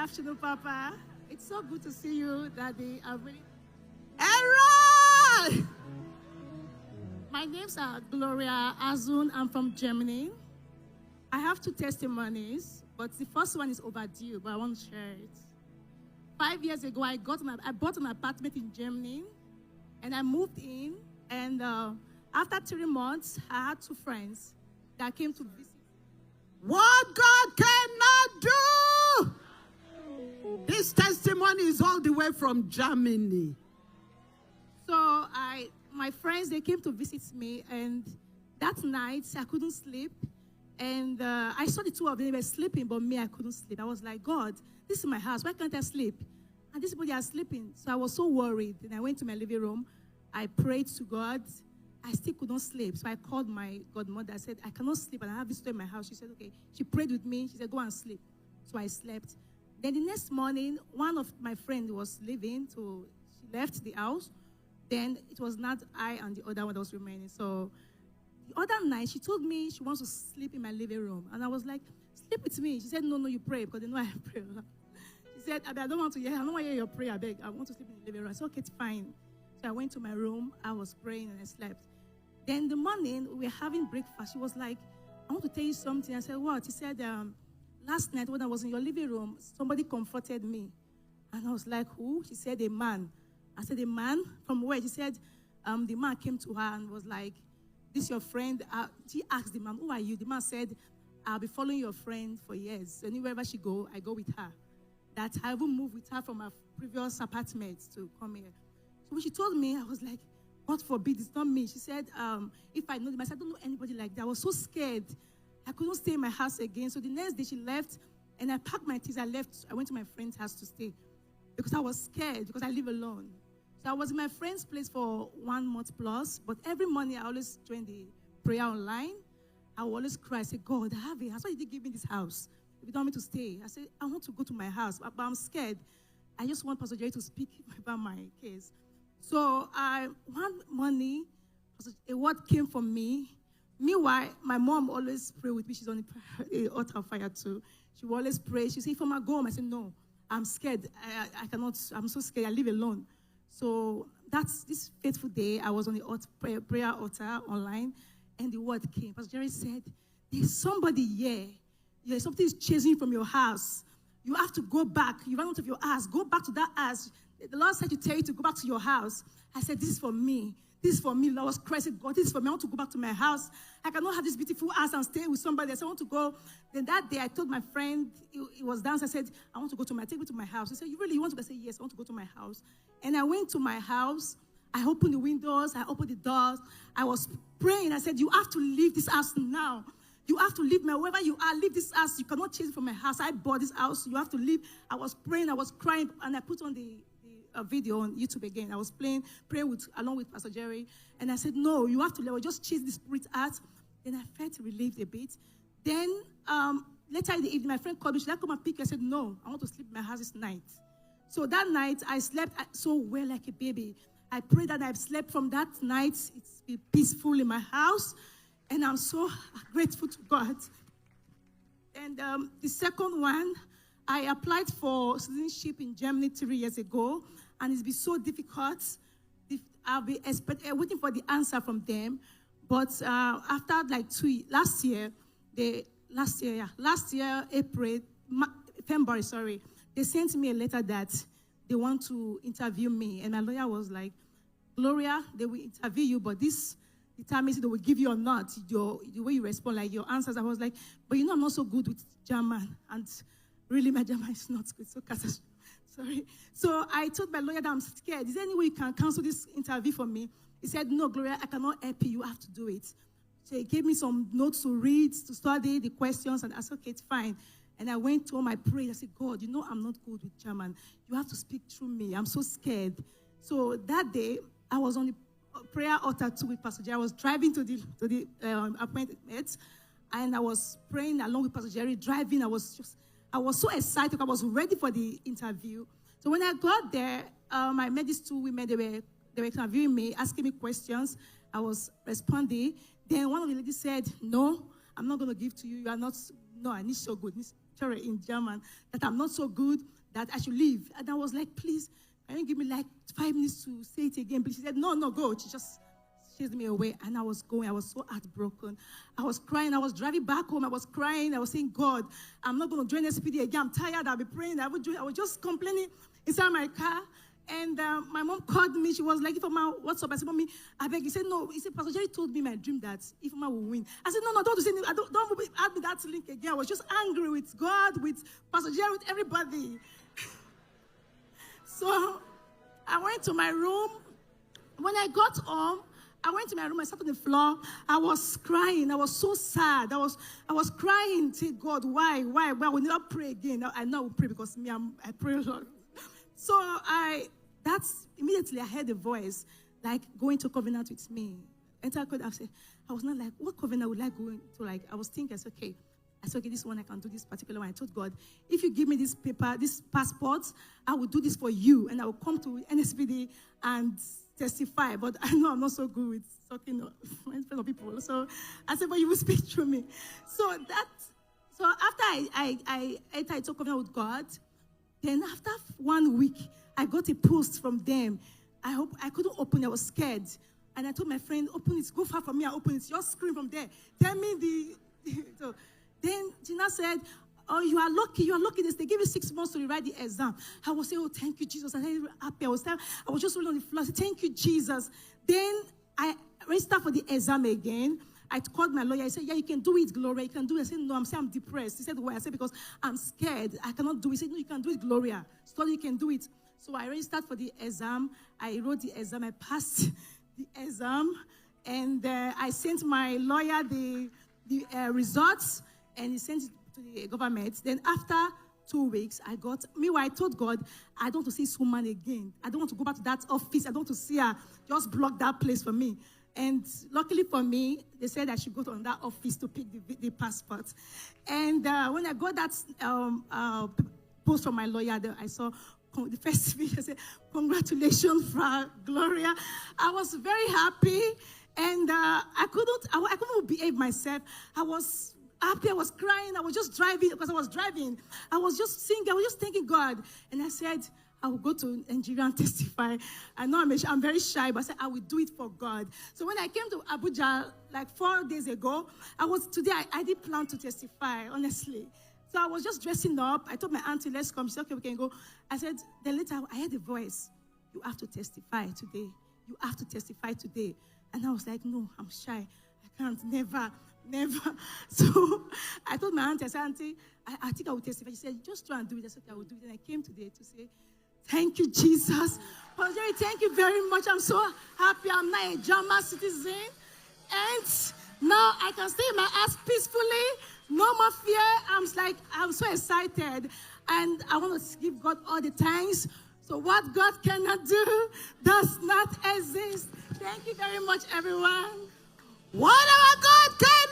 afternoon, Papa. It's so good to see you, Daddy. I'm really... Aaron! My name's Gloria Azun. I'm from Germany. I have 2 testimonies, but the first one is overdue, but I want to share it. 5 years ago, I bought an apartment in Germany, and I moved in, and after 3 months, I had 2 friends that came to visit. What God cannot do! This testimony is all the way from Germany. So my friends, they came to visit me, and that night, I couldn't sleep. And I saw the 2 of them, they were sleeping, but me, I couldn't sleep. I was like, God, this is my house. Why can't I sleep? And these people, they are sleeping. So I was so worried. And I went to my living room. I prayed to God. I still couldn't sleep. So I called my godmother. I said, I cannot sleep, and I have visitor in my house. She said, okay. She prayed with me. She said, go and sleep. So I slept. Then the next morning, one of my friends was leaving. So she left the house. Then it was not I and the other one that was remaining. So the other night, she told me she wants to sleep in my living room. And I was like, sleep with me. She said, no, you pray, because they know I pray. She said, I don't want to hear your prayer, I beg. I want to sleep in the living room. I said, okay, it's fine. So I went to my room. I was praying, and I slept. Then in the morning, we were having breakfast. She was like, I want to tell you something. I said, what? She said, last night when I was in your living room, somebody comforted me. And I was like, who? She said, a man. I said, a man? From where? She said, the man came to her and was like, this your friend? She asked the man, who are you? The man said, I'll be following your friend for years. Anywhere she go, I go with her. That I even moved with her from her previous apartment to come here. So when she told me, I was like, God forbid, it's not me. She said, if I know them, I said, I don't know anybody like that. I was so scared. I couldn't stay in my house again. So the next day she left, and I packed my things. I left. I went to my friend's house to stay because I was scared, because I live alone. So I was in my friend's place for 1 month plus, but every morning I always join the prayer online. I will always cry. I say, God, I have a house. Why did you give me this house if you don't want me to stay? I said, I want to go to my house, but I'm scared. I just want Pastor Jerry to speak about my case. So one morning, a word came from me. Meanwhile, my mom always pray with me. She's on the altar of fire too. She will always pray. She said, Ifeoma, go home. I said, no, I'm scared. I cannot. I'm so scared. I live alone. So that's this fateful day. I was on the prayer altar online, and the word came. Pastor Jerry said, there's somebody here. There's something is chasing from your house. You have to go back. You run out of your house. Go back to that house. The Lord said to tell you to go back to your house. I said, this is for me. This is for me. Lord was crying, God, this is for me. I want to go back to my house. I cannot have this beautiful house and stay with somebody. I said, I want to go. Then that day, I told my friend, he was downstairs. I said, I want to go take me to my house. He said, you want to go? I said, yes, I want to go to my house. And I went to my house. I opened the windows. I opened the doors. I was praying. I said, you have to leave this house now. You have to leave wherever you are, leave this house. You cannot change from my house. I bought this house. You have to leave. I was praying. I was crying. And I put on a video on YouTube again. I was praying along with Pastor Jerry. And I said, no, you have to leave. Just chase the spirit out. Then I felt relieved a bit. Then later in the evening, my friend called me. Should I come and pick you? I said, no, I want to sleep in my house this night. So that night, I slept so well like a baby. I prayed that I've slept from that night. It's been peaceful in my house. And I'm so grateful to God. And the second one, I applied for citizenship in Germany 3 years ago, and it's been so difficult. I'll be waiting for the answer from them. But after like last year, February, they sent me a letter that they want to interview me. And my lawyer was like, Gloria, they will interview you, but this determines if they will give you or not, the way you respond, like your answers. I was like, but I'm not so good with German. And really, my German is not good. So, sorry. So I told my lawyer that I'm scared. Is there any way you can cancel this interview for me? He said, no, Gloria, I cannot help you. You have to do it. So he gave me some notes to read, to study the questions, and I said, okay, it's fine. And I went home, I prayed. I said, God, I'm not good with German. You have to speak through me. I'm so scared. So that day, I was on the prayer altar too with Pastor Jerry. I was driving to the appointment, and I was praying along with Pastor Jerry, driving. I was so excited. I was ready for the interview. So when I got there, I met these 2 women. They were interviewing me, asking me questions. I was responding. Then one of the ladies said, no, I'm not going to give to you. You are not, no, I need so good. in German, that I'm not so good, that I should leave. And I was like, please, can you give me like 5 minutes to say it again? But she said, no, go. She just chased me away. And I was going. I was so heartbroken. I was crying. I was driving back home. I was crying. I was saying, God, I'm not going to join SPD again. I'm tired. I'll be praying. I was just complaining inside my car. And my mom called me. She was like, Ifeoma, what's up? I said, Mommy, I beg. He said, no. He said, Pastor Jerry told me my dream that Ifeoma will win. I said, no, don't say anything. Don't add me that link again. I was just angry with God, with Pastor Jerry, with everybody. So I went to my room. When I got home, I went to my room. I sat on the floor. I was crying. I was so sad. I was crying. Say, God, why? I will never pray again. I know I will pray because I pray a lot. So immediately I heard a voice like, go into covenant with me. Enter covenant. I was not like, what covenant would I go into? Like, I was thinking, okay, this one I can do, this particular one. I told God, if you give me this paper, this passport, I will do this for you, and I will come to NSPD and testify. But I know I'm not so good with talking in front of people. So I said, but you will speak through me. So after I took covenant with God, then after 1 week, I got a post from them. I couldn't open it. I was scared. And I told my friend, open it. Go far from me. I open it. Just scream from there. Tell me so then Gina said, oh, you are lucky. They give you 6 months to rewrite the exam. I was saying, oh, thank you, Jesus. I was happy. I was just rolling on the floor. I said, thank you, Jesus. Then I registered for the exam again. I called my lawyer. I said, yeah, you can do it, Gloria. You can do it. I said, no, I'm depressed. He said, why? I said, because I'm scared. I cannot do it. He said, no, you can do it, Gloria. Study, you can do it. So I registered for the exam. I wrote the exam. I passed the exam. And I sent my lawyer the results, and he sent it to the government. Then after 2 weeks, meanwhile, I told God, I don't want to see this woman again. I don't want to go back to that office. I don't want to see her. Just block that place for me. And luckily for me, they said I should go to that office to pick the passport. And when I got that post from my lawyer, I saw the first video. I said, congratulations, Fra Gloria. I was very happy, and I couldn't behave myself. I was happy. I was crying. I was just driving because I was driving. I was just singing. I was just thanking God. And I said, I will go to Nigeria and testify. I know I'm very shy, but I said, I will do it for God. So when I came to Abuja, like 4 days ago, I did plan to testify, honestly. So I was just dressing up. I told my auntie, let's come. She said, okay, we can go. I said, then later I heard a voice. You have to testify today. You have to testify today. And I was like, no, I'm shy. I can't, never. So I told my auntie, I said, auntie, I think I will testify. She said, just try and do it. I said, okay, I will do it. And I came today to say, thank you, Jesus. Pastor Jerry, thank you very much. I'm so happy. I'm now a German citizen. And now I can stay in my house peacefully. No more fear. I'm so excited. And I want to give God all the thanks. So what God cannot do does not exist. Thank you very much, everyone. What our God cannot